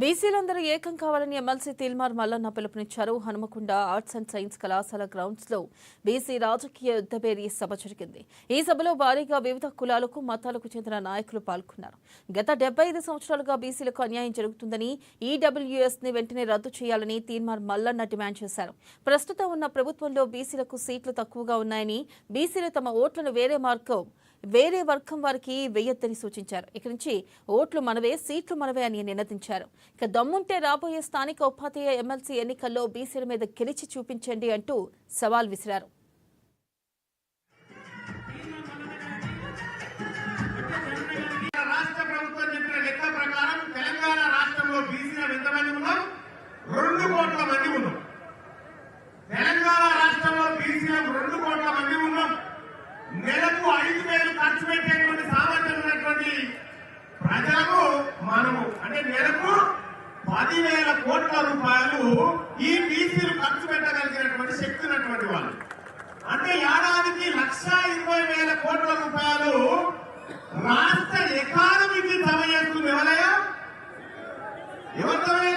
బీసీలందరూ ఏకం కావాలని ఎమ్మెల్సీ తీల్మార్ మల్లన్న పిలుపునిచ్చారు. హనుమకొండ ఆర్ట్స్ అండ్ సైన్స్ కళాశాల గ్రౌండ్స్ లో బీసీ రాజకీయ యుద్ధబేరీ సభ జరిగింది. ఈ సభలో భారీగా వివిధ కులాలకు మతాలకు చెందిన నాయకులు పాల్గొన్నారు. గత 75 సంవత్సరాలుగా బీసీలకు అన్యాయం జరుగుతుందని ఈడబ్ల్యూఎస్ ని వెంటనే రద్దు చేయాలని తీల్మార్ మల్లన్న డిమాండ్ చేశారు. ప్రస్తుతం ఉన్న ప్రభుత్వంలో బీసీలకు సీట్లు తక్కువగా ఉన్నాయని, బీసీలు తమ ఓట్లను వేరే వర్గం వారికి వేయొద్దని సూచించారు. ఇక నుంచి ఓట్లు మనవే, సీట్లు మనవే అని నినదించారు. ఇక దమ్ముంటే రాబోయే స్థానిక ఉపాధ్యాయ ఎమ్మెల్సీ ఎన్నికల్లో బీసీల మీద గెలిచి చూపించండి అంటూ సవాల్ విసిరారు. నెలకు 5,000 ఖర్చు పెట్టేటువంటి సామర్థ్యం ఉన్నటువంటి ప్రజలకు మనము అంటే నెలకు 10,000 కోట్ల రూపాయలు ఈ బీసీలు ఖర్చు పెట్టగలిగినటువంటి శక్తి ఉన్నటువంటి వాళ్ళు. అంటే ఏడాదికి